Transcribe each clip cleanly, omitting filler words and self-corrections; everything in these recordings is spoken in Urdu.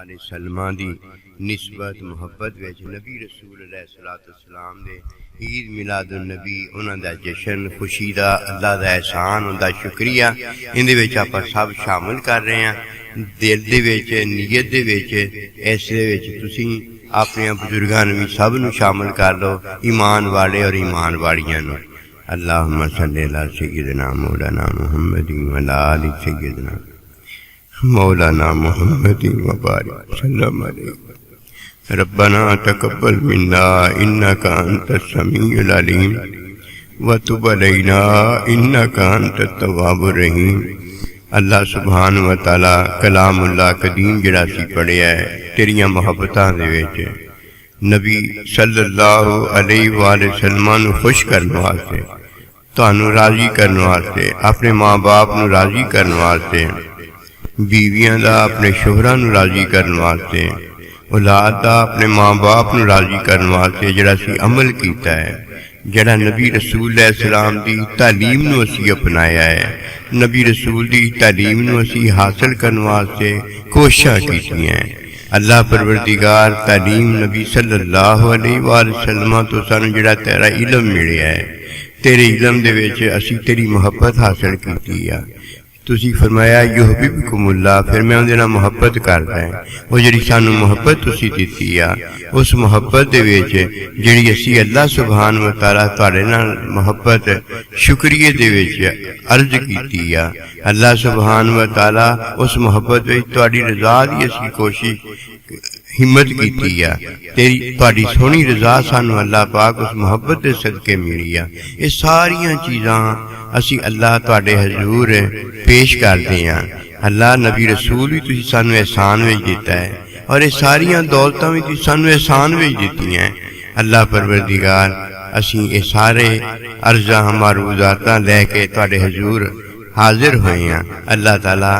والے سلمہ دی نسبت محبت وچ نبی رسول علیہ الصلوۃ والسلام دے عید میلاد النبی انہاں دا جشن خوشی دا اللہ دا احسان دا شکریہ ان دے وچ آپاں سب شامل کر رہے ہیں دل دے وچ نیت دے وچ اس دے وچ تسی اپنے بزرگاں نوں سب نوں شامل کر لو ایمان والے اور ایمان والیاں نوں اللہم صلی علی سیدنا مولانا محمد وعلی آل سیدنا مولانا محمد وبارک وسلم علیہ ربنا تقبل منا انک انت السمیع العلیم وتب علینا انک انت التواب الرحیم۔ اللہ سبحانہ و تعالی کلام اللہ قدیم جڑا سی پڑھیا ہے تیریاں محبتاں دے وچ نبی صلی اللہ علیہ وآلہ وسلم نو خوش کرنے واسطے تانوں راضی کرنے واسطے اپنے ماں باپ نو راضی کرنے واسطے بیویاں دا اپنے شوہراں نو راضی کرنے واسطے اولاد دا اپنے ماں باپ نو راضی کرنے واسطے جڑا سی عمل کیتا ہے جڑا نبی رسول علیہ السلام دی تعلیم نو اسی اپنایا ہے نبی رسول دی تعلیم نو اسی حاصل کرنے واسطے کوششاں کیتیاں ہیں۔ اللہ پروردگار تعلیم نبی صلی اللہ علیہ وآلہ وسلم تو سانو جڑا تیرا علم ملیا ہے تیرے علم دے وچ اسی تیری محبت حاصل کیتی ہے۔ تسی فرمایا یحببکم اللہ پھر میں اندے نال محبت کردا ہے وہ جڑی سانو محبت تسی دتی ہے اس محبت دے وچ جڑی اسی اللہ سبحانہ و تعالی تواڈے نال محبت شکریہ دے وچ عرض کیتی ہے اللہ سبحانہ و تعالی اس محبت وچ تواڈی رضا دی اسی کوشش ہمت کیتی ہے تیری تواڈی سونی رضا سانو اللہ پاک اس محبت دے صدقے ملی ہے۔ یہ ساریاں چیزاں اسی اللہ تواڈے حضور پیش کردے ہیں۔ اللہ نبی رسول بھی تسی سانو احسان وچ دیتا ہے اور یہ ساریاں دولتاں بھی تسی سانو احسان وچ دتی ہیں۔ اللہ پروردگار اسی یہ سارے عرضاں معروضاتاں لے کے تواڈے حضور حاضر ہوئے ہیں۔ اللہ تعالیٰ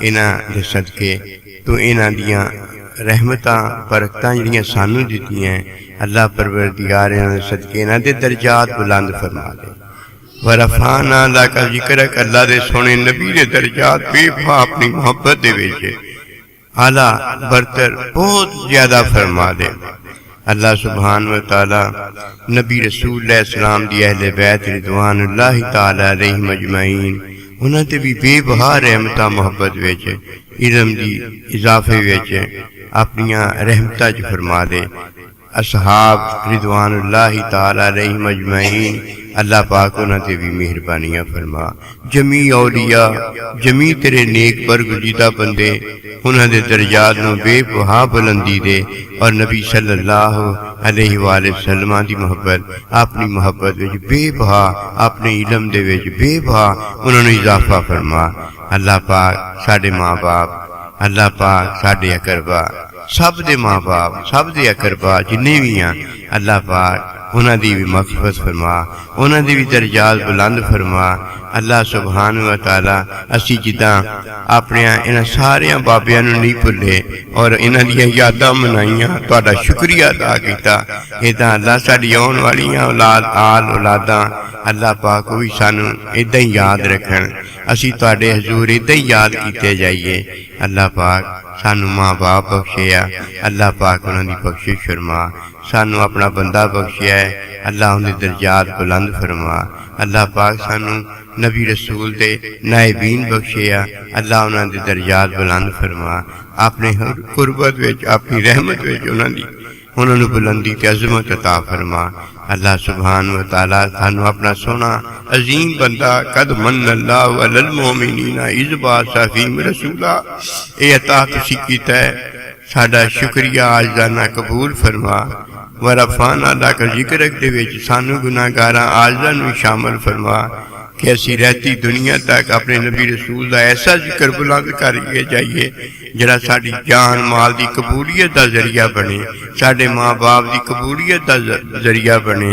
انہاں دے صدقے تو انہاں دیاں رحمتاں برکتاں جڑیاں سانو دتی ہیں اللہ پروردگار انہاں دے صدقے انہاں دے درجات بلند فرما دے۔ ورفعنا لک ذکرک اللہ دے سونے نبی دے درجات بے پناہ اپنی محبت دے وچ اعلیٰ برتر بہت زیادہ فرما دے۔ اللہ سبحانہ و تعالی نبی رسول علیہ السلام دی اہل بیت رضوان اللہ تعالی علیہم اجمعین انہاں تے بھی بے بہا رحمتاں محبت وچ علم دی اضافے وچ اپنیاں رحمتاں چ فرما دے۔ اصحاب رضوان اللہ تعالی علیہم اجمعین اللہ پاک انہاں تے بھی مہربانیاں فرما۔ جمیع اولیاء جمیع تیرے نیک برگزیدہ بندے انہاں دے درجات نو بے پناہ بلندی دے اور نبی صلی اللہ علیہ وآلہ وسلم دی محبت اپنی محبت وچ بے پناہ اپنے علم دے وچ بے پناہ انہاں نو اضافہ فرما۔ اللہ پاک ساڈے ماں باپ اللہ پاک ساڈے اقربا سب دے ماں باپ سب دے اقربا جنہیں بھی ہیں اللہ پاک انہاں دی بھی مغفرت فرما انہاں دی بھی درجات بلند فرما۔ اللہ سبحانہ و تعالی اسی جداں اپنے انہاں ساریاں بابیاں نوں نہیں بھلے اور انہاں دیاں یاداں منائیاں تہاڈا شکریہ ادا کیتا ادا اللہ ساڈی آن والیاں اولاداں اللہ پاک بھی سانو اداں ہی یاد رکھن اسی تہاڈے حضور اداں ہی یاد کیتے جائیے۔ اللہ پاک سانو ماں باپ بخشیا اللہ پاک انہاں دی بخشش فرما۔ سانو اپنا بندہ بخشیا ہے اللہ انہاں دے درجات بلند فرما۔ اللہ پاک سانو نبی رسول دے نائبین بخشیا اللہ انہاں دے درجات بلند فرما۔ اپنے قربت وچ اپنی رحمت وچ انہاں نو بلندی تے عظمت عطا فرما۔ اللہ سبحانہ و تعالی سانو اپنا سونا عظیم بندہ قد من اللہ علی المؤمنین اذ بعث فیہم رسولا اے عطا تسی کیتا ہے ساڈا شکریہ عاجزانہ قبول فرما۔ ورفعنا لک ذکرک دے وچ سانو گناہگاراں عاجزاں نوں شامل فرما کہ اسی رہتی دنیا تک اپنے نبی رسول دا ایسا ذکر بلند کریے جائیے جڑا ساڈی جان مال دی قبولیت دا ذریعہ بنے ساڈے ماں باپ دی قبولیت دا ذریعہ بنے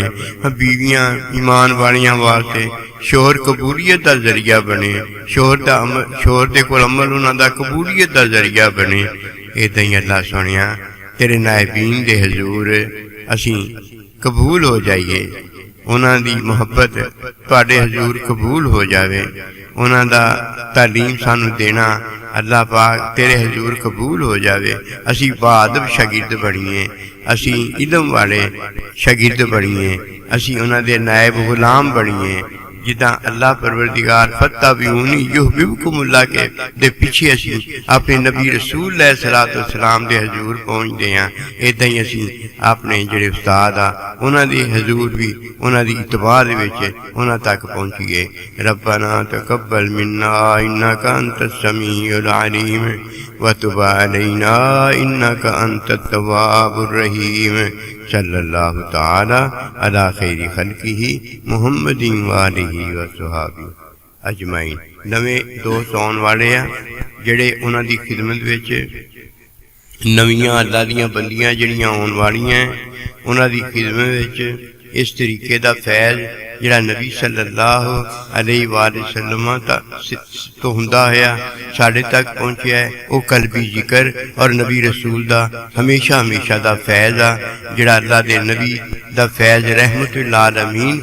بیویاں ایمان والیاں واسطے شوہر قبولیت دا ذریعہ بنے شوہر دے کول عمل انہاں دا قبولیت دا ذریعہ بنے۔ اداں ہی اللہ سونیا تیرے نائبین دے حضور اسی قبول ہو جائیے انہاں دی محبت تواڈے حضور قبول ہو جاوے انہاں دا تعلیم سانو دینا اللہ پاک تیرے حضور قبول ہو جاوے، اسی باادب شاگرد بنیے، اسی علم والے شاگرد بنیے، اسی انہاں دے نائب غلام بنیے، جداں اللہ پروردگار فتبعونی یحببکم اللہ کے دے پیچھے اسی اپنے نبی رسول علیہ السلام دے حضور پہنچتے ہیں، ایداں ہی اسی اپنے جڑے استاد آ انہاں دی حضور بھی انہاں دی اتباع دے وچ انہاں تک پہنچیے۔ ربنا تقبل منا انک انت السمیع العلیم وتب علینا انک انت التواب الرحیم۔ صلی اللہ تعالی علی خیر خلقہ محمد وآلہ وصحابہ اجمعین۔ نویں دوست آن والے ہیں جڑے انہاں دی خدمت وچ نویاں اللہ دیاں بندیاں جڑیاں آن والیاں ہیں انہاں دی خدمت وچ اس طریقے دا فیض جڑا نبی صلی اللہ علیہ وآلہ وسلم تو ہوندا ہوا ساڈے تک پہنچیا ہے، وہ قلبی ذکر اور نبی رسول دا ہمیشہ ہمیشہ دا فیض آ جڑا اللہ دے نبی دا فیض رحمت للعالمین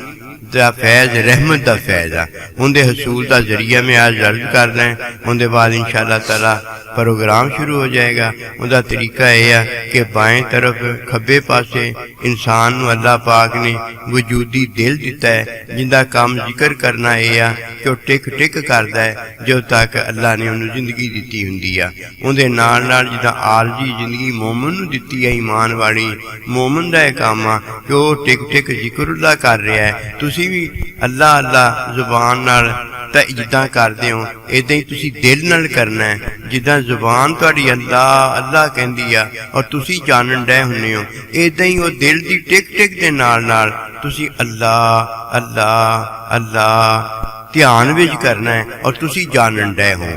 دا فیض رحمت دا فیض آ ان دے حصول دا ذریعہ میں آج عرض کر رہے ہیں۔ ان دے بعد انشاءاللہ تعالی پروگرام شروع ہو جائے گا۔ ان دا طریقہ یہ ہے کہ بائیں طرف کھبے پاسے انسان نو اللہ پاک نے وجودی دل دیتا ہے جن دا کام ذکر کرنا یہ ہے کہ وہ ٹک ٹک کردا ہے جو تک اللہ نے انہوں زندگی دیتی ہوندی ہے۔ ان دے نال نال جداں عارضی زندگی مومن نو دیتی ہے ایمان والی، مومن دا کام ہے کہ وہ ٹک ٹک ذکر اللہ کر رہا ہے۔ تسی بھی اللہ اللہ زبان نال جداں کردے ہو ایداں ہی تسی دل نال کرنا ہے، جداں زبان تہاڈی اللہ اللہ کہندی ہے اور تسی جانن ڈے ہونے ہو، ایداں ہی وہ دل دی ٹک ٹک دے نال نال تسی اللہ اللہ اللہ دھیان وچ کرنا ہے اور تسی جانن ڈے ہو۔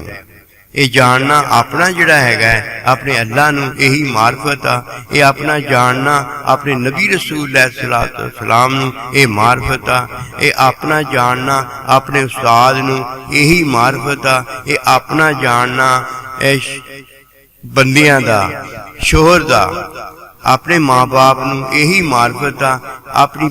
یہ جاننا اپنا جڑا ہے اپنے اللہ نو یہی معرفت آ، یہ اپنا جاننا اپنے نبی رسول علیہ السلام نو یہ معرفت آ، یہ اپنا جاننا اپنے استاد نو یہی معرفت آ، یہ اپنا جاننا بندیاں دا شوہر دا اپنے ماں باپ نو یہی معرفت آ، اپنی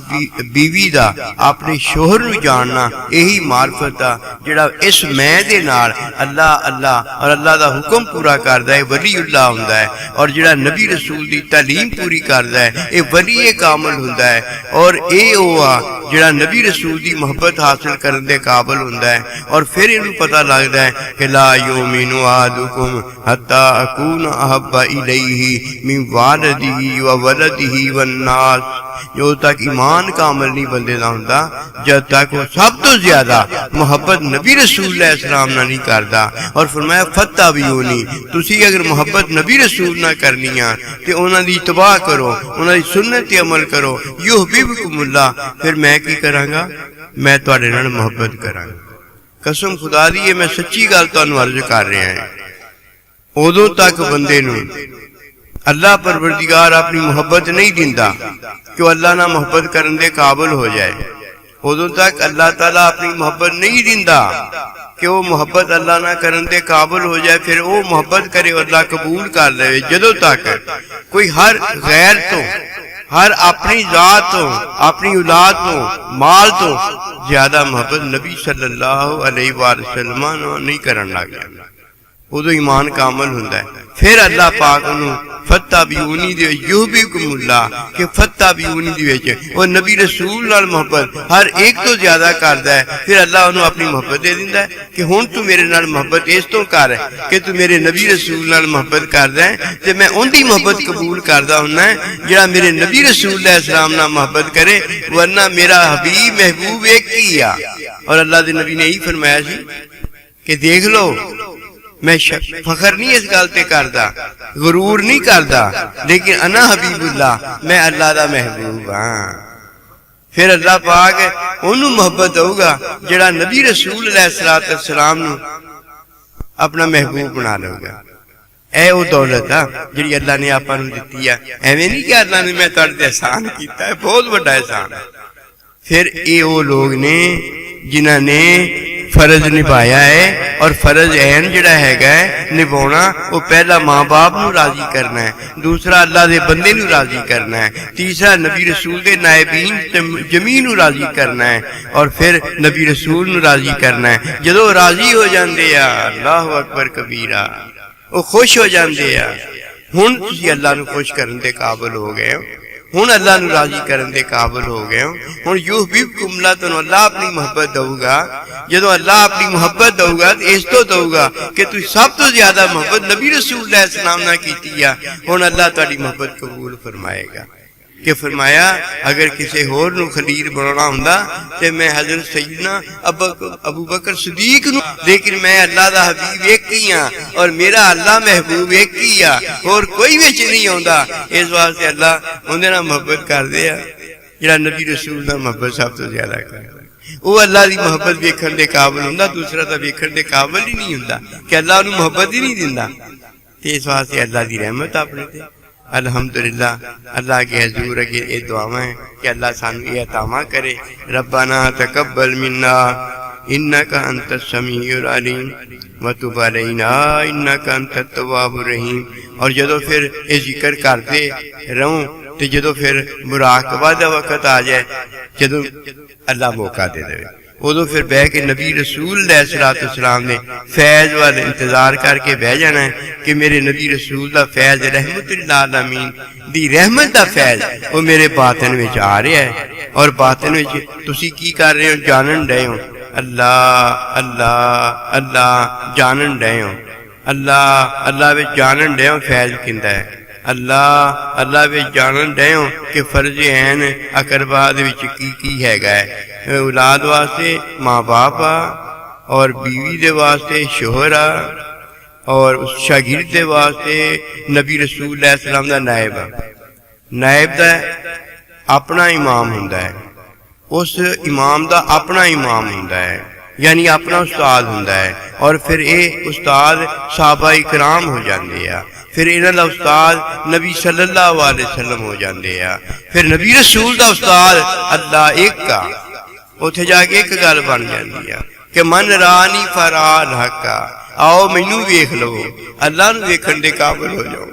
بیوی دا اپنے شوہر نو جاننا یہی معرفت آ جڑا اس میں دے نال اللہ اللہ اور اللہ دا حکم پورا کردا ہے ولی اللہ ہوندا ہے، اور جڑا نبی رسول دی تعلیم پوری کردا ہے اے ولی کامل ہوندا ہے، اور اے او آ جڑا نبی رسول دی محبت حاصل کرن دے قابل ہوندا ہے، اور پھر اینوں پتہ لگدا ہے کہ لا یؤمن احدکم حتی اکون احب الیہ من والدہ وولدہ والناس، جو تک ایمان کامل نہیں بندے دا ہوندا جب تک وہ سب تو زیادہ محبت نبی رسول علیہ السلام نہ نہیں کردا۔ اور فرمایا فتبعونی، تسی اگر محبت نبی رسول نہ کرنی ہے تے انہاں دی اتباع کرو، انہاں دی سنت تے عمل کرو، یحببکم اللہ، پھر میں کی کراں گا؟ میں تواڈے نال محبت کراں گا۔ قسم خدا دی میں سچی گل تانوں عرض کر رہا ہاں، ادوں تک بندے نو اللہ پروردگار اپنی محبت نہیں دیندا کہ وہ اللہ نہ محبت کرن دے قابل ہو جائے، ادوں تک اللہ تعالیٰ اپنی محبت نہیں دیندا کہ وہ محبت اللہ نہ کرن دے قابل ہو جائے، پھر وہ محبت کرے اللہ قبول کر لے۔ جدوں تک کوئی ہر غیر تو، ہر اپنی ذات تو، اپنی اولاد تو، مال تو زیادہ محبت نبی صلی اللہ علیہ وآلہ وسلم نہیں کرن لگ جائے، ادو ایمان کامل ہوندا ہے۔ پھر اللہ پاک انہوں فتبعونی دے یحببکم اللہ کہ فتبعونی دے وچ وہ نبی رسول نال محبت ہر ایک تو زیادہ کردا ہے، پھر اللہ انہوں اپنی محبت دے دیندا ہے کہ ہن تو میرے نال محبت اس تو کر کہ تو میرے نبی رسول نال محبت کردا ہے تے میں ان دی محبت قبول کردا ہوندا ہے جڑا میرے نبی رسول علیہ السلام نال محبت کرے، ورنہ میرا حبیب محبوب ایک ہی ہے۔ اور اللہ دے نبی نے یہی فرمایا سی کہ دیکھ لو میں فخر نہیں اس گل تے کردا، غرور نہیں کردا، لیکن انا حبیب اللہ، میں اللہ دا محبوب ہاں۔ پھر اللہ پاک انہوں محبت ہوگا جڑا نبی رسول علیہ السلام نو اپنا محبوب بنا لے گا۔ اے وہ دولت ہے جڑی اللہ نے آپاں نو دتی ہے، ایویں نہیں کہ اللہ نے میں تہاڈے تے احسان کیتا ہے، بہت بڑا احسان ہے۔ پھر اے وہ لوگ نے جنہاں نے فرض نبھایا ہے، اور فرض عین جڑا ہے نبھانا، وہ پہلا ماں باپ نو راضی کرنا ہے، دوسرا اللہ دے بندے نو راضی کرنا ہے، تیسرا نبی رسول دے نائبین جمیع نو راضی کرنا ہے، اور پھر نبی رسول نو راضی کرنا ہے۔ جدو راضی ہو جاندے آ، اللہ اکبر کبیرہ، وہ خوش ہو جاندے آ، ہن تسی اللہ نو خوش کرن دے قابل ہو گئے ہو، ہن اللہ نو راضی کرن دے قابل ہو گئے ہو۔ ہن یحببکم اللہ، تنو اللہ اپنی محبت دو گا۔ جدو اللہ اپنی محبت دو گا تو اس تو دو گا کہ تھی سب تو زیادہ محبت نبی رسول علیہ السلام نہ کیتی ہے، ہن اللہ تہاڈی محبت قبول فرمائے گا۔ کہ فرمایا اگر کسی ہور نو خلیل بنانا ہوندا تے میں حضرت سیدنا ابو بکر صدیق نو، لیکن میں اللہ دا حبیب ایک ہی ہاں اور میرا اللہ محبوب ایک ہی ہے، اور کوئی وچ نہیں ہوندا۔ اس واسطے اللہ اندے نال محبت کر دے آ جڑا نبی رسول نال محبت سب تو زیادہ کردا۔ وہ اللہ دی محبت ویکھن دے قابل ہوندا، دوسرا تا ویکھن دے قابل ہی نہیں ہوندا کہ اللہ انہوں محبت ہی نہیں دیندا۔ تے اس واسطے اللہ دی رحمت اپنے تے الحمدللہ اللہ کے حضور اگے یہ دعاواں ہیں کہ اللہ سانو یہ عطا کرے۔ ربنا تقبل منا انک انت السمیع العلیم وتب علینا انک انت التواب الرحیم۔ اور جدو پھر یہ ذکر کرتے رہوں تو جدو پھر مراقبہ دا وقت آ جائے، جدو اللہ موقع دے دے، ادو پھر بہ کے نبی رسول علیہ السلام نے فیض والے انتظار کر کے بہ جانا ہے کہ میرے نبی رسول دا فیض رحمت للعالمین دی رحمت دا فیض وہ میرے باطن وچ آ رہا ہے، اور باطن وچ تسی کی کر رہے ہو؟ جانن رہے ہو اللہ اللہ اللہ، جانن رہے ہو اللہ اللہ وچ، جانن رہے ہو فیض کیندا ہے اللہ اللہ وچ، جانن رہے ہو کہ فرض عین اقربا دے وچ کی ہے اولاد واسطے ماں باپ اور بیوی دے واسطے شوہر اور شاگرد دے واسطے نبی رسول علیہ السلام دا نائب، نائب دا اپنا امام ہوندا ہے، اس امام دا اپنا امام ہوندا ہے، یعنی اپنا استاد ہوندا ہے، اور پھر اے استاد صحابہ اکرام ہو جاندے ہیں، پھر انہاں دا استاد نبی صلی اللہ علیہ وسلم ہو جاندے ہیں، پھر نبی رسول دا استاد اللہ ایک کا، اتھے جا کے ایک گل بن جاندی ہے کہ من رانی فران حقا، آؤ مینوں ویکھ لو، اللہ نو ویکھن دے قابل ہو جاؤ،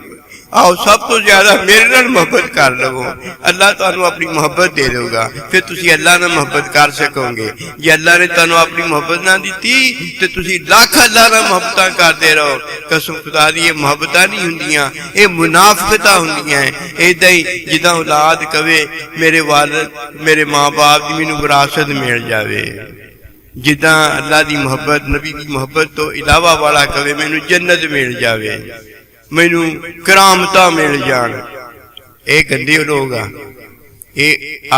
آؤ سب تو زیادہ میرے نال محبت کر لو، اللہ تانوں اپنی محبت دے دے گا، پھر تسی اللہ نال محبت کر سکو گے۔ جے اللہ نے تانوں اپنی محبت نہ دیتی تے تسی لاکھ اللہ نال محبتاں کردے رہو، قسم خدا دی یہ محبتاں نہیں ہوندیاں، یہ منافقتاں ہوندیاں ہیں۔ ایداں ہی جداں اولاد کہے میرے والد میرے ماں باپ دی مینوں وراثت مل جاوے، جداں اللہ دی محبت نبی دی محبت تو علاوہ والا کہے مینوں جنت مل جاوے، مینوں کرامتاں مل جان، اے گندے لوگ آ، اے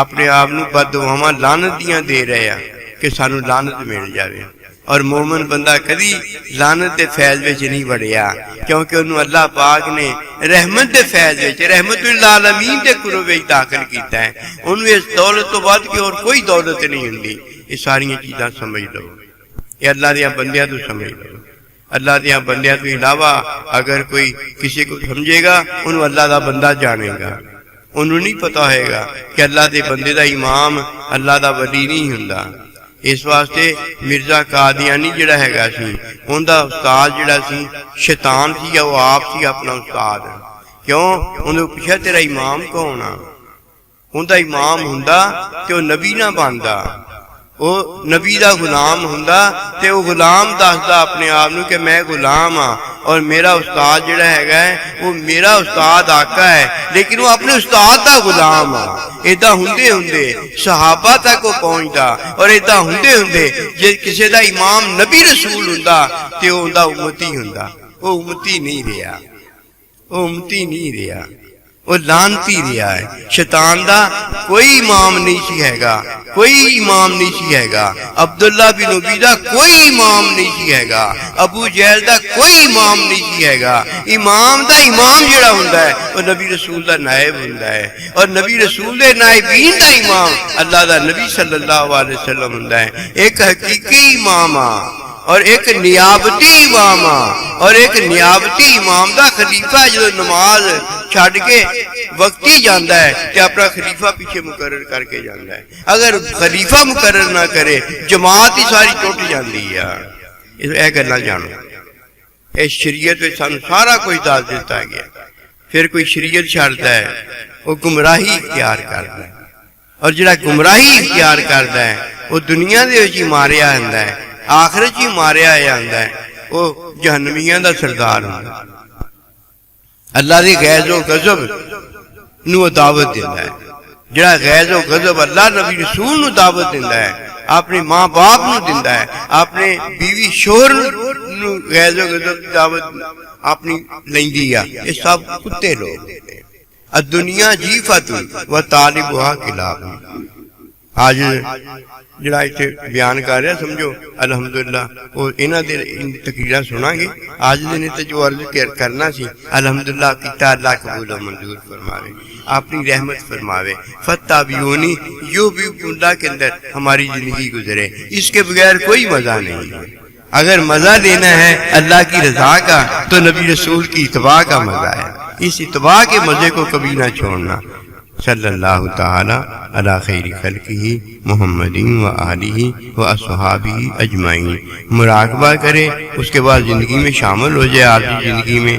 اپنے آپ نو بددعاواں لعنت دیاں دے رہے ہیں کہ سانو لعنت مل جاوے۔ اور مومن بندہ کدی لعنت دے فیض وچ نہیں وڑیا، کیونکہ انہوں اللہ پاک نے رحمت دے فیض وچ رحمت للعالمین دے قرب وچ داخل کیتا ہے۔ انہوں اس دولت تو بعد کی اور کوئی دولت نہیں ہوندی۔ یہ ساری چیزاں سمجھ لو، یہ اللہ دیاں بندیاں تو سمجھ لو۔ اللہ دیاں بندیاں تو علاوہ اگر کوئی کسی کو سمجھے گا انہوں اللہ دا بندہ جانے گا، انہوں نہیں پتا ہوئے گا کہ اللہ دے بندے دا امام اللہ دا ولی نہیں ہوندا۔ اس واسطے مرزا قادیانی جڑا ہے گا سی ان دا استاد جڑا سی شیطان سی، یا وہ آپ سی اپنا استاد، کیوں انہوں پوچھا تیرا امام کون آ؟ ان دا امام ہوندا کہ وہ نبی نہ بندا، وہ نبی دا غلام ہوندا تے وہ غلام دسدا اپنے آپ نو کہ میں غلام ہاں اور میرا استاد جڑا ہے وہ میرا استاد آقا ہے، لیکن وہ اپنے استاد دا غلام ہاں۔ ایداں ہوندے ہوندے صحابہ تک وہ پہنچدا، اور ایداں ہوندے ہوندے جے کسی دا امام نبی رسول ہوندا تے وہ ہوندا امتی ہوندا، وہ امتی نہیں رہا، وہ امتی نہیں رہا، وہ لعنتی رہا ہے۔ شیطان دا کوئی امام نہیں سی ہے گا، کوئی امام نہیں سی ہے گا، عبداللہ بن ابی دا کوئی امام نہیں سی ہے گا، ابو جہل دا کوئی امام نہیں سی ہے گا۔ امام دا امام جڑا ہوندا ہے وہ نبی رسول دا نائب ہوندا ہے، اور نبی رسول دے نائبین دا امام اللہ دا نبی صلی اللہ علیہ وسلم ہوندا ہے۔ ایک حقیقی امام اور ایک نیابتی امام اور ایک نیابتی امام دا خلیفہ جو نماز چھڈ کے وقتی جاندا ہے تے اپنا خلیفہ پیچھے مقرر کر کے جاندا ہے. اگر خلیفہ مقرر نہ کرے جماعت ہی ساری ٹوٹ جاندی ہے. اے گلاں جانو. اس شریعت میں سانو سارا کچھ دس دیتا گیا. پھر کوئی شریعت چھڑتا ہے وہ گمراہی اختیار کرتا ہے, اور جڑا گمراہی اختیار کرتا ہے وہ دنیا دے وچ ہی ماریا ہوندا ہے, آخرت ہی ماریا ہوندا ہے, وہ جہنمیاں دا سردار ہوندا ہے. اللہ دی غیظ و غضب نو دعوت دیندا ہے. جڑا غیظ و غضب اللہ نبی رسول نو دعوت دیندا ہے, اپنے ماں باپ نو دیندا ہے, اپنے بیوی شوہر نو غیظ و غضب دی دعوت اپنی لیندی ہے. یہ سب کتے لوگ ہیں. الدنیا جیفت و طالبها کلاب. آج جڑا اتنے بیان کر رہا سمجھو الحمدللہ وہ انہاں دے تقریراں سنا گے. آج دن تے جو عرض کرنا سی الحمدللہ کیتا اللہ قبول و منظور فرماوے, اپنی رحمت فرماوے. فتابعونی یوں بھی اللہ کے اندر ہماری زندگی گزرے. اس کے بغیر کوئی مزہ نہیں ہے. اگر مزہ لینا ہے اللہ کی رضا کا تو نبی رسول کی اتباع کا مزہ ہے. اس اتباع کے مزے کو کبھی نہ چھوڑنا. صلی اللہ تعالی علی خیر خلقہ محمد و آلہ و اصحابہ اجمعین. مراقبہ کرے, اس کے بعد زندگی میں شامل ہو جائے. آپ کی زندگی میں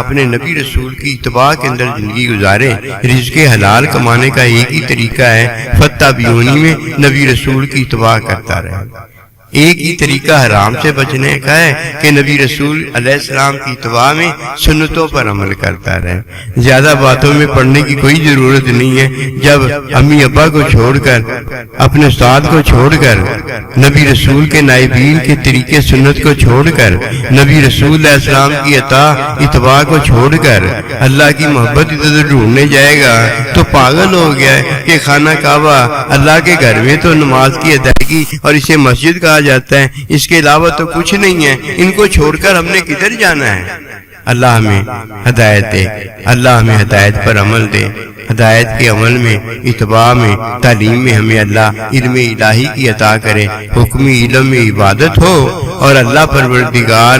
اپنے نبی رسول کی اتباع کے اندر زندگی گزارے. رزق حلال کمانے کا ایک ہی طریقہ ہے, فتابعونی میں نبی رسول کی اتباع کرتا رہے. ایک ہی طریقہ حرام سے بچنے کا ہے کہ نبی رسول علیہ السلام کی اتباع میں سنتوں پر عمل کرتا رہے. زیادہ باتوں میں پڑھنے کی کوئی ضرورت نہیں ہے. جب امی ابا کو چھوڑ کر, اپنے استاد کو چھوڑ کر, نبی رسول کے نائبین کے طریقے سنت کو چھوڑ کر, نبی رسول علیہ السلام کی اتباع کو چھوڑ کر اللہ کی محبت ادھر ڈھونڈنے جائے گا تو پاگل ہو گیا ہے کہ خانہ کعبہ اللہ کے گھر میں تو نماز کی ادائیگی اور اسے مسجد کہا جاتا ہے, اس کے علاوہ تو کچھ نہیں ہے. ان کو چھوڑ کر ہم نے کدھر جانا ہے؟ اللہ ہمیں ہدایت دے, اللہ ہمیں ہدایت پر عمل دے. ہدایت کے عمل میں, اتباع میں, تعلیم میں ہمیں اللہ علم الہی کی عطا کرے. حکمی علم میں عبادت ہو اور اللہ پروردگار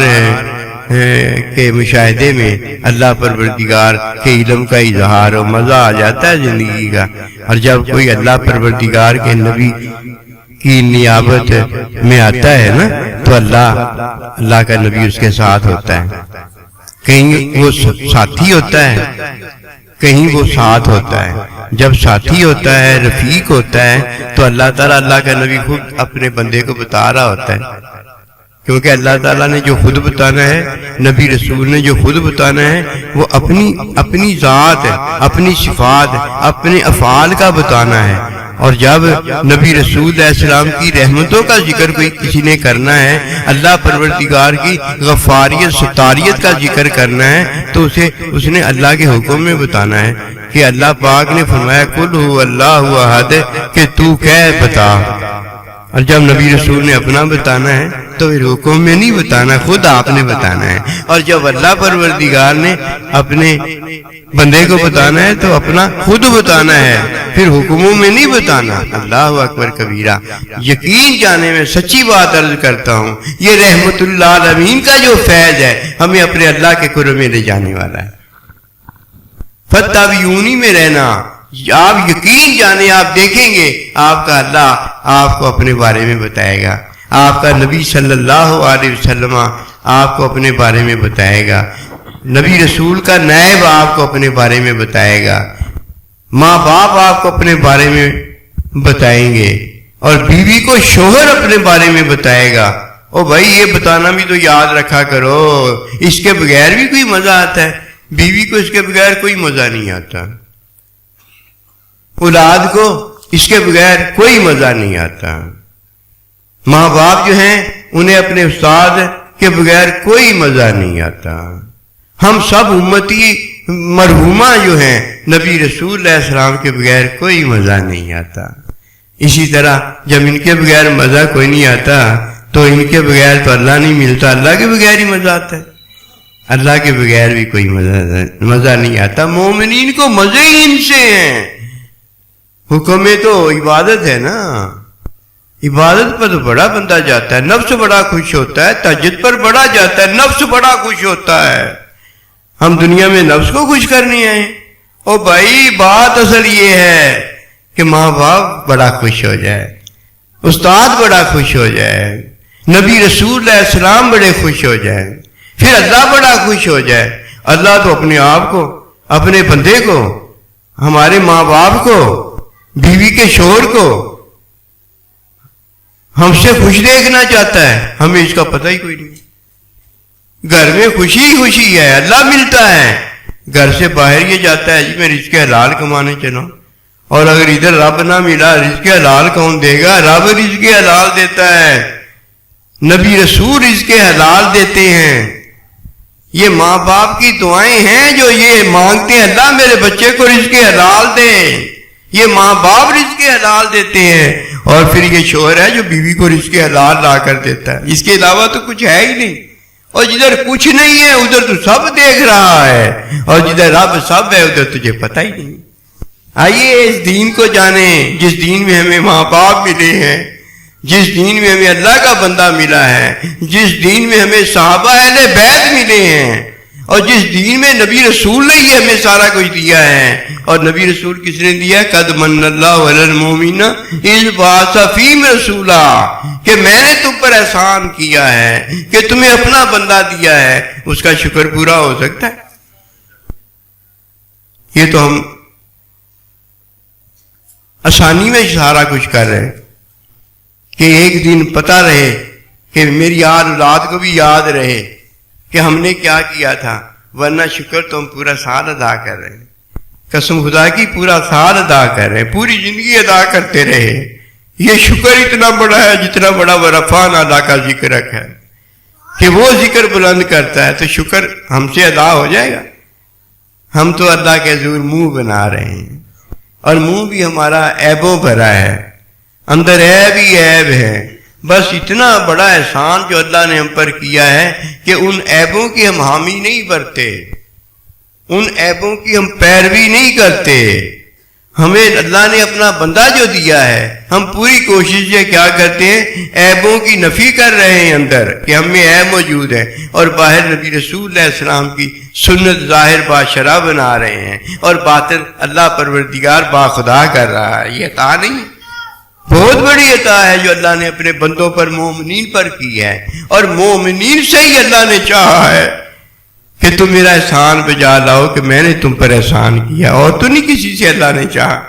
کے مشاہدے میں اللہ پروردگار کے علم کا اظہار ہو. مزہ آ جاتا ہے زندگی کا. اور جب کوئی اللہ پروردگار کے نبی کی نیابت میں آتا ہے نا تو اللہ کا نبی اس کے ساتھ ہوتا ہے. کہیں وہ ساتھی ہوتا ہے, کہیں وہ ساتھ ہوتا ہے. جب ساتھی ہوتا ہے, رفیق ہوتا ہے, تو اللہ تعالیٰ اللہ کا نبی خود اپنے بندے کو بتا رہا ہوتا ہے. کیونکہ اللہ تعالیٰ نے جو خود بتانا ہے, نبی رسول نے جو خود بتانا ہے, وہ اپنی ذات, اپنی صفات, اپنے افعال کا بتانا ہے. اور جب نبی رسول علیہ السلام کی رحمتوں کا ذکر کوئی کسی نے کرنا ہے, اللہ پروردگار کی غفاریت ستاریت کا ذکر کرنا ہے, تو اس نے اللہ کے حکم میں بتانا ہے کہ اللہ پاک نے فرمایا قل هو اللہ احد, کہ تو کہہ بتا. اور جب نبی رسول نے اپنا بتانا ہے تو پھر حکم میں نہیں بتانا, خود آپ نے بتانا ہے. اور جب اللہ پروردگار نے اپنے بندے کو بتانا ہے تو اپنا خود بتانا ہے, پھر حکموں میں نہیں بتانا. اللہ اکبر کبیرہ. یقین جانے میں سچی بات عرض کرتا ہوں, یہ رحمت اللہ العالمین کا جو فیض ہے ہمیں اپنے اللہ کے قرب میں لے جانے والا ہے. فتابعونی میں رہنا, آپ یقین جانے, آپ دیکھیں گے آپ کا اللہ آپ کو اپنے بارے میں بتائے گا, آپ کا نبی صلی اللہ علیہ وسلم آپ کو اپنے بارے میں بتائے گا, نبی رسول کا نائب آپ کو اپنے بارے میں بتائے گا, ماں باپ آپ کو اپنے بارے میں بتائیں گے, اور بیوی کو شوہر اپنے بارے میں بتائے گا. او بھائی یہ بتانا بھی تو یاد رکھا کرو, اس کے بغیر بھی کوئی مزہ آتا ہے؟ بیوی کو اس کے بغیر کوئی مزہ نہیں آتا, اولاد کو اس کے بغیر کوئی مزہ نہیں آتا, ماں باپ جو ہیں انہیں اپنے استاد کے بغیر کوئی مزہ نہیں آتا. ہم سب امتی مرحومہ جو ہیں نبی رسول علیہ السلام کے بغیر کوئی مزہ نہیں آتا. اسی طرح جب ان کے بغیر مزہ کوئی نہیں آتا تو ان کے بغیر تو اللہ نہیں ملتا, اللہ کے بغیر ہی مزہ آتا ہے. اللہ کے بغیر بھی کوئی مزہ نہیں آتا. مومنین کو مزے ہی ان سے ہیں. حکم میں تو عبادت ہے نا, عبادت پر تو بڑا بندہ جاتا ہے, نفس بڑا خوش ہوتا ہے. تہجد پر بڑا جاتا ہے, نفس بڑا خوش ہوتا ہے. ہم دنیا میں نفس کو خوش کرنے آئے؟ او بھائی بات اصل یہ ہے کہ ماں باپ بڑا خوش ہو جائے، استاد بڑا خوش ہو جائے، نبی رسول علیہ السلام بڑے خوش ہو جائیں، پھر اللہ بڑا خوش ہو جائے۔ اللہ تو اپنے آپ کو، اپنے بندے کو، ہمارے ماں باپ کو، بیوی کے شوہر کو ہم سے خوش دیکھنا چاہتا ہے، ہمیں اس کا پتہ ہی کوئی نہیں۔ گھر میں خوشی خوشی ہے، اللہ ملتا ہے، گھر سے باہر یہ جاتا ہے جی میں رزق حلال کمانے چلا، اور اگر ادھر رب نہ ملا رزق حلال کون دے گا؟ رب رزق حلال دیتا ہے، نبی رسول رزق حلال دیتے ہیں۔ یہ ماں باپ کی دعائیں ہیں جو یہ مانگتے ہیں اللہ میرے بچے کو رزق حلال دے، یہ ماں باپ رزق حلال دیتے ہیں، اور پھر یہ شوہر ہے جو بیوی کو رزق حلال لا کر دیتا ہے۔ اس کے علاوہ تو کچھ ہے ہی نہیں، اور جدھر کچھ نہیں ہے ادھر تو سب دیکھ رہا ہے، اور جدھر رب سب ہے ادھر تجھے پتہ ہی نہیں۔ آئیے اس دین کو جانیں جس دین میں ہمیں ماں باپ ملے ہیں، جس دین میں ہمیں اللہ کا بندہ ملا ہے، جس دین میں ہمیں صحابہ اہل بیت ملے ہیں، اور جس دین میں نبی رسول نے ہی ہمیں سارا کچھ دیا ہے۔ اور نبی رسول کس نے دیا؟ قد من اللہ علی المؤمنین اذ بعث فیہم رسولا، کہ میں نے تم پر احسان کیا ہے کہ تمہیں اپنا بندہ دیا ہے، اس کا شکر پورا ہو سکتا ہے؟ یہ تو ہم آسانی میں سارا کچھ کر رہے ہیں کہ ایک دن پتہ رہے، کہ میری اولاد کو بھی یاد رہے کہ ہم نے کیا کیا تھا، ورنہ شکر تو ہم پورا سال ادا کر رہے ہیں، قسم خدا کی پورا سال ادا کر رہے ہیں، پوری زندگی ادا کرتے رہے۔ یہ شکر اتنا بڑا ہے جتنا بڑا ورفان اللہ کا ذکر ہے، کہ وہ ذکر بلند کرتا ہے، تو شکر ہم سے ادا ہو جائے گا؟ ہم تو اللہ کے حضور منہ بنا رہے ہیں، اور منہ بھی ہمارا عیبوں بھرا ہے، اندر عیب ہی عیب ہے۔ بس اتنا بڑا احسان جو اللہ نے ہم پر کیا ہے کہ ان عیبوں کی ہم حامی نہیں بنتے، ان عیبوں کی ہم پیروی نہیں کرتے۔ ہمیں اللہ نے اپنا بندہ جو دیا ہے، ہم پوری کوشش سے کیا کرتے ہیں؟ عیبوں کی نفی کر رہے ہیں اندر، کہ ہم میں عیب موجود ہے، اور باہر نبی رسول علیہ السلام کی سنت ظاہر باشرہ بنا رہے ہیں، اور باطن اللہ پروردگار باخدا کر رہا ہے۔ یہ عطا نہیں، بہت بڑی عطا ہے جو اللہ نے اپنے بندوں پر، مومنین پر کی ہے، اور مومنین سے ہی اللہ نے چاہا ہے کہ تم میرا احسان بجا لاؤ کہ میں نے تم پر احسان کیا، اور تو نہیں کسی سے اللہ نے چاہا۔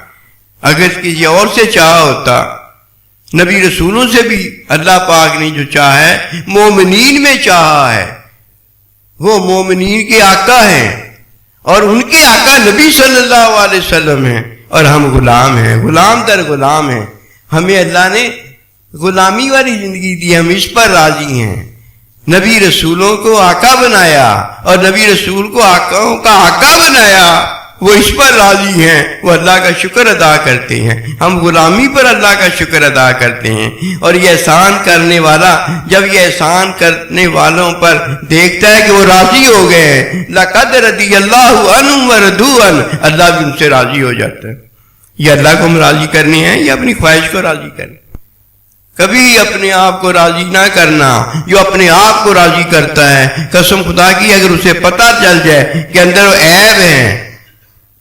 اگر کسی اور سے چاہا ہوتا، نبی رسولوں سے بھی اللہ پاک نے جو چاہا ہے مومنین میں چاہا ہے۔ وہ مومنین کے آقا ہیں، اور ان کے آقا نبی صلی اللہ علیہ وسلم ہیں، اور ہم غلام ہیں، غلام در غلام ہیں۔ ہمیں اللہ نے غلامی والی زندگی دی، ہم اس پر راضی ہیں۔ نبی رسولوں کو آقا بنایا، اور نبی رسول کو آقاؤں کا آقا بنایا، وہ اس پر راضی ہیں، وہ اللہ کا شکر ادا کرتے ہیں۔ ہم غلامی پر اللہ کا شکر ادا کرتے ہیں، اور یہ احسان کرنے والا جب یہ احسان کرنے والوں پر دیکھتا ہے کہ وہ راضی ہو گئے ہیں، لَقَدْ رَضِيَ اللَّهُ عَنْهُمْ وَرَضُوا عَنْهُ، اللہ بھی ان سے راضی ہو جاتا ہے۔ یہ اللہ کو ہم راضی کرنے ہیں یا اپنی خواہش کو راضی کرنا؟ کبھی اپنے آپ کو راضی نہ کرنا۔ جو اپنے آپ کو راضی کرتا ہے، قسم خدا کی اگر اسے پتہ چل جائے کہ اندر وہ عیب ہے،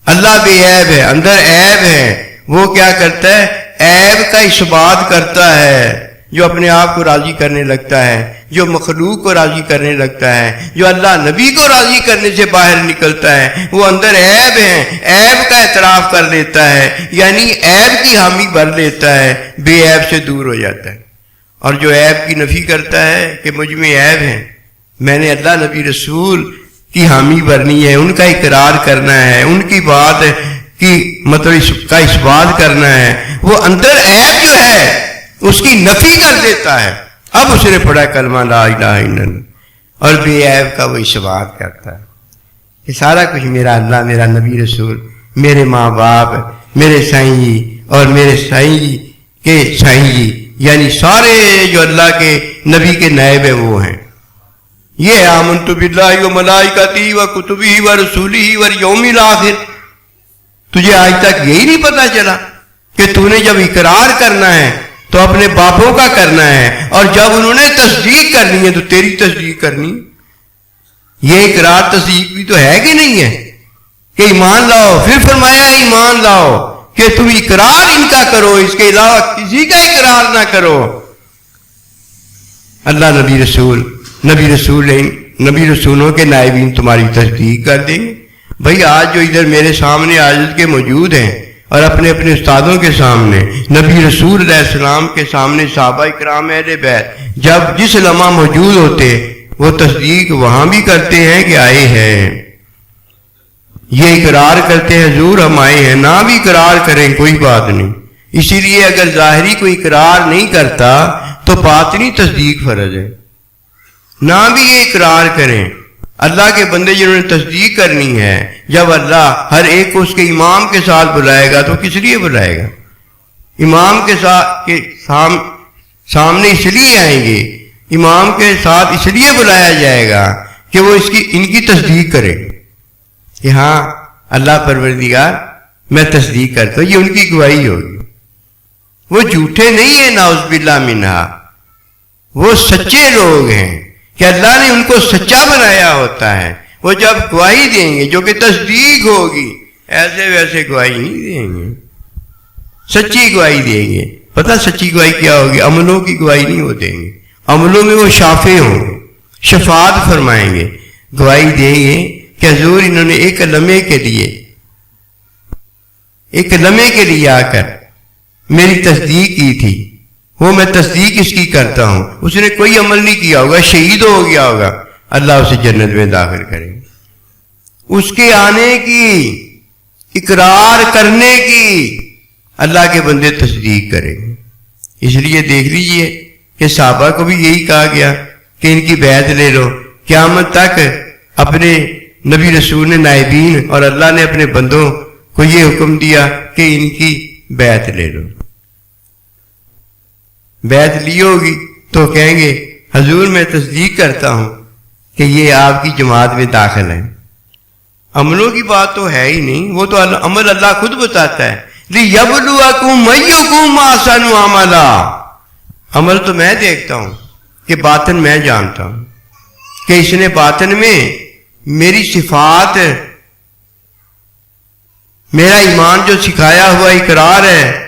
اللہ بے عیب ہے، اندر عیب ہے، وہ کیا کرتا ہے؟ عیب کا اثبات کرتا ہے۔ جو اپنے آپ کو راضی کرنے لگتا ہے، جو مخلوق کو راضی کرنے لگتا ہے، جو اللہ نبی کو راضی کرنے سے باہر نکلتا ہے، وہ اندر عیب ہے، عیب کا اعتراف کر لیتا ہے، یعنی عیب کی حامی بھر لیتا ہے، بے عیب سے دور ہو جاتا ہے۔ اور جو عیب کی نفی کرتا ہے کہ مجھ میں عیب ہے، میں نے اللہ نبی رسول کی حامی بھرنی ہے، ان کا اقرار کرنا ہے، ان کی بات کی مطلب اس کا اثبات کرنا ہے، وہ اندر عیب جو ہے اس کی نفی کر دیتا ہے۔ اب اس نے پڑھا کلمہ لا الہ الا اللہ، اور بے عیب کا وہ اثبات کرتا ہے کہ سارا کچھ میرا اللہ، میرا نبی رسول، میرے ماں باپ، میرے سائیں جی، اور میرے سائیں جی کے سائیں جی، یعنی سارے جو اللہ کے نبی کے نائب ہیں وہ ہیں۔ یہ آمنت باللہ و ملائکتہ و کتبہ و رسولہ والیوم الآخر۔ تجھے آج تک یہی نہیں پتا چلا کہ تو نے جب اقرار کرنا ہے تو اپنے باپوں کا کرنا ہے، اور جب انہوں نے تصدیق کرنی ہے تو تیری تصدیق کرنی۔ یہ اقرار تصدیق بھی تو ہے کہ نہیں ہے کہ ایمان لاؤ. پھر فرمایا ایمان لاؤ کہ تم اقرار ان کا کرو، اس کے علاوہ کسی کا اقرار نہ کرو. اللہ نبی رسولوں کے نائبین تمہاری تصدیق کر دیں گے. بھائی آج جو ادھر میرے سامنے عاجز کے موجود ہیں اور اپنے اپنے استادوں کے سامنے، نبی رسول علیہ السلام کے سامنے صحابہ کرام اہل بیت جب جس لمحہ موجود ہوتے وہ تصدیق وہاں بھی کرتے ہیں کہ آئے ہیں. یہ اقرار کرتے ہیں حضور ہم آئے ہیں، نہ بھی اقرار کریں کوئی بات نہیں. اسی لیے اگر ظاہری کوئی اقرار نہیں کرتا تو باطنی تصدیق فرض ہے. نہ بھی یہ اقرار کریں. اللہ کے بندے جنہوں نے تصدیق کرنی ہے، جب اللہ ہر ایک کو اس کے امام کے ساتھ بلائے گا تو کس لیے بلائے گا؟ امام کے سامنے اس لیے آئیں گے، امام کے ساتھ اس لیے بلایا جائے گا کہ وہ ان کی تصدیق کرے کہ ہاں اللہ پروردگار میں تصدیق کرتا ہوں. یہ ان کی گواہی ہوگی. وہ جھوٹے نہیں ہیں نعوذ باللہ منہا، وہ سچے لوگ ہیں کہ اللہ نے ان کو سچا بنایا ہوتا ہے. وہ جب گواہی دیں گے جو کہ تصدیق ہوگی، ایسے ویسے گواہی نہیں دیں گے، سچی گواہی دیں گے. پتہ سچی گواہی کیا ہوگی؟ عملوں کی گواہی نہیں وہ دیں گے. عملوں میں وہ شافع ہوں گے، شفاعت فرمائیں گے، گواہی دیں گے کہ حضور انہوں نے ایک لمحے کے لیے آ کر میری تصدیق کی تھی، وہ میں تصدیق اس کی کرتا ہوں. اس نے کوئی عمل نہیں کیا ہوگا، شہید ہو گیا ہوگا، اللہ اسے جنت میں داخل کرے گا. اس کے آنے کی، اقرار کرنے کی اللہ کے بندے تصدیق کریں گے. اس لیے دیکھ لیجئے کہ صحابہ کو بھی یہی کہا گیا کہ ان کی بیعت لے لو. قیامت تک اپنے نبی رسول نے نائبین اور اللہ نے اپنے بندوں کو یہ حکم دیا کہ ان کی بیعت لے لو. بیعت لی ہوگی تو کہیں گے حضور میں تصدیق کرتا ہوں کہ یہ آپ کی جماعت میں داخل ہے. عملوں کی بات تو ہے ہی نہیں، وہ تو عمل اللہ خود بتاتا ہے. لِيَبْلُوَكُمْ أَيُّكُمْ أَحْسَنُ عَمَلًا. عمل تو میں دیکھتا ہوں کہ باطن میں جانتا ہوں کہ اس نے باطن میں میری صفات، میرا ایمان جو سکھایا ہوا اقرار ہے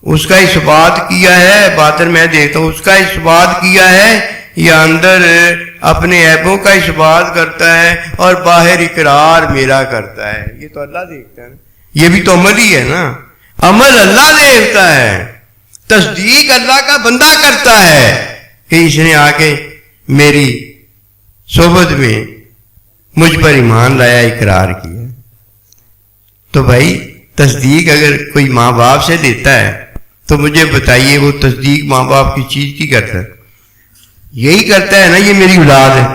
اس کا اس بات کیا ہے. باطن میں دیکھتا ہوں اس کا اس بات کیا ہے یا اندر اپنے عیبوں کا اس بات کرتا ہے اور باہر اقرار میرا کرتا ہے. یہ تو اللہ دیکھتا ہے. یہ بھی تو عمل ہی ہے نا. عمل اللہ دیکھتا ہے، تصدیق اللہ کا بندہ کرتا ہے کہ اس نے آ کے میری صحبت میں مجھ پر ایمان لایا، اقرار کیا. تو بھائی تصدیق اگر کوئی ماں باپ سے لیتا ہے تو مجھے بتائیے وہ تصدیق ماں باپ کی چیز کی کرتا ہے؟ یہی کرتا ہے نا یہ میری اولاد ہے.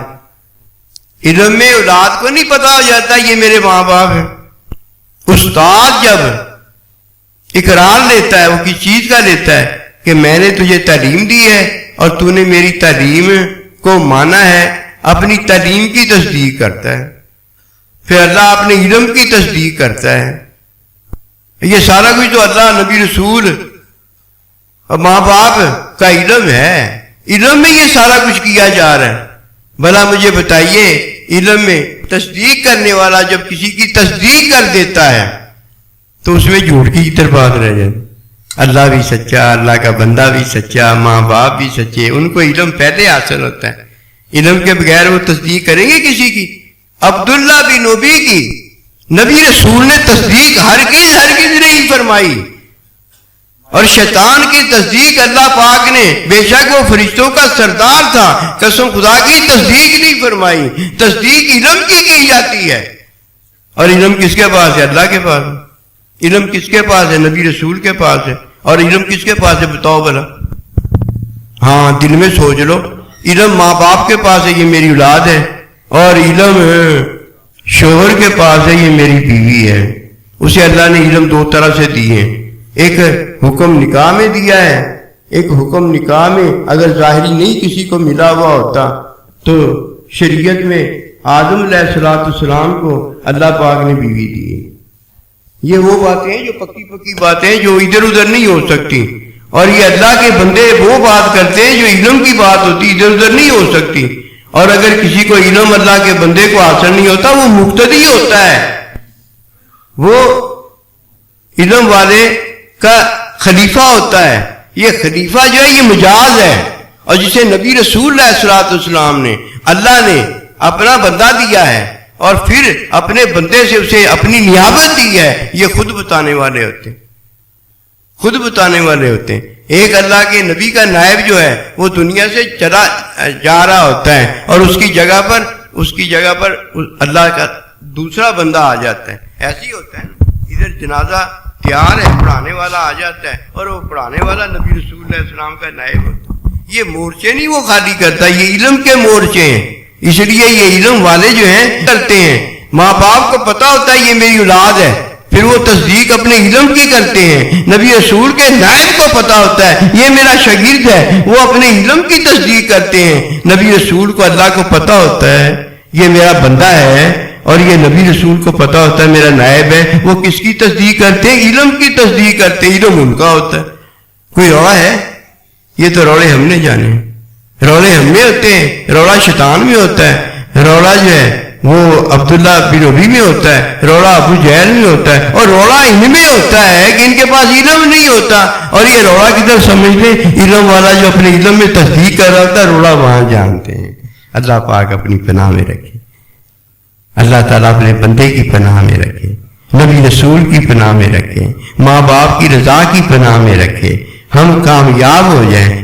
علم میں اولاد کو نہیں پتا ہو جاتا یہ میرے ماں باپ ہیں. استاد جب اقرار لیتا ہے وہ کس چیز کا لیتا ہے کہ میں نے تجھے تعلیم دی ہے اور تو نے میری تعلیم کو مانا ہے، اپنی تعلیم کی تصدیق کرتا ہے. پھر اللہ اپنے علم کی تصدیق کرتا ہے. یہ سارا کچھ تو اللہ، نبی رسول اور ماں باپ کا علم ہے. علم میں یہ سارا کچھ کیا جا رہا ہے. بھلا مجھے بتائیے علم میں تصدیق کرنے والا جب کسی کی تصدیق کر دیتا ہے تو اس میں جھوٹ کی طرف بات رہ جائے. اللہ بھی سچا، اللہ کا بندہ بھی سچا، ماں باپ بھی سچے. ان کو علم پہلے حاصل ہوتا ہے. علم کے بغیر وہ تصدیق کریں گے کسی کی؟ عبداللہ بن ابی کی نبی رسول نے تصدیق ہرگز نہیں فرمائی، اور شیطان کی تصدیق اللہ پاک نے، بے شک وہ فرشتوں کا سردار تھا، قسم خدا کی تصدیق نہیں فرمائی. تصدیق علم کی جاتی ہے. اور علم کس کے پاس ہے؟ اللہ کے پاس. علم کس کے پاس ہے؟ نبی رسول کے پاس ہے. اور علم کس کے پاس ہے بتاؤ بھلا؟ ہاں دل میں سوچ لو. علم ماں باپ کے پاس ہے، یہ میری اولاد ہے. اور علم شوہر کے پاس ہے، یہ میری بیوی ہے. اسے اللہ نے علم دو طرح سے دیے ہیں. ایک حکم نکاح میں دیا ہے. ایک حکم نکاح میں اگر ظاہری نہیں کسی کو ملا ہوا ہوتا تو شریعت میں آدم علیہ السلام کو اللہ پاک نے بیوی دی ہے. یہ وہ باتیں ہیں جو پکی باتیں جو ادھر ادھر نہیں ہو سکتی. اور یہ اللہ کے بندے وہ بات کرتے ہیں جو علم کی بات ہوتی ادھر ادھر نہیں ہو سکتی. اور اگر کسی کو علم اللہ کے بندے کو حاصل نہیں ہوتا وہ مقتدی ہوتا ہے، وہ علم والے کا خلیفہ ہوتا ہے۔ یہ خلیفہ جو ہے یہ مجاز ہے، اور جسے نبی رسول علیہ الصلوۃ والسلام نے اللہ نے اپنا بندہ دیا ہے اور پھر اپنے بندے سے اسے اپنی نیابت دی ہے، یہ خود بتانے والے ہوتے ہیں، خود بتانے والے ہوتے ہیں۔ ایک اللہ کے نبی کا نائب جو ہے وہ دنیا سے چلا جا رہا ہوتا ہے اور اس کی جگہ پر اللہ کا دوسرا بندہ آ جاتا ہے، ایسے ہی ہوتا ہے نا۔ ادھر جنازہ تیار ہے، پڑھانے والا آ جاتا ہے اور وہ پڑھانے والا نبی رسول اللہ علیہ السلام کا نائب ہوتا ہے۔ یہ مورچے نہیں وہ خالی کرتا، یہ علم کے مورچے ہیں، اس لیے یہ علم والے جو ہیں کرتے ہیں۔ ماں باپ کو پتا ہوتا ہے یہ میری اولاد ہے، پھر وہ تصدیق اپنے علم کی کرتے ہیں۔ نبی رسول کے نائب کو پتا ہوتا ہے یہ میرا شاگرد ہے، وہ اپنے علم کی تصدیق کرتے ہیں۔ نبی رسول کو اللہ کو پتا ہوتا ہے یہ میرا بندہ ہے، اور یہ نبی رسول کو پتا ہوتا ہے میرا نائب ہے، وہ کس کی تصدیق کرتے ہیں؟ علم کی تصدیق کرتے ہیں، علم ان کا ہوتا ہے۔ کوئی روڑا ہے؟ یہ تو روڑے ہم نے جانے، روڑے ہم میں ہوتے ہیں، روڑا شیطان میں ہوتا ہے، روڑا جو ہے وہ عبداللہ بن ابی میں ہوتا ہے، روڑا ابو جہل میں ہوتا ہے، اور روڑا ان میں ہوتا ہے کہ ان کے پاس علم نہیں ہوتا۔ اور یہ روڑا کی طرف سمجھ لیں، علم والا جو اپنے علم میں تصدیق کر رہا ہوتا ہے، روڑا وہاں جانتے ہیں۔ اللہ پاک اپنی پناہ میں رکھے، اللہ تعالیٰ اپنے بندے کی پناہ میں رکھے، نبی رسول کی پناہ میں رکھے، ماں باپ کی رضا کی پناہ میں رکھے، ہم کامیاب ہو جائیں۔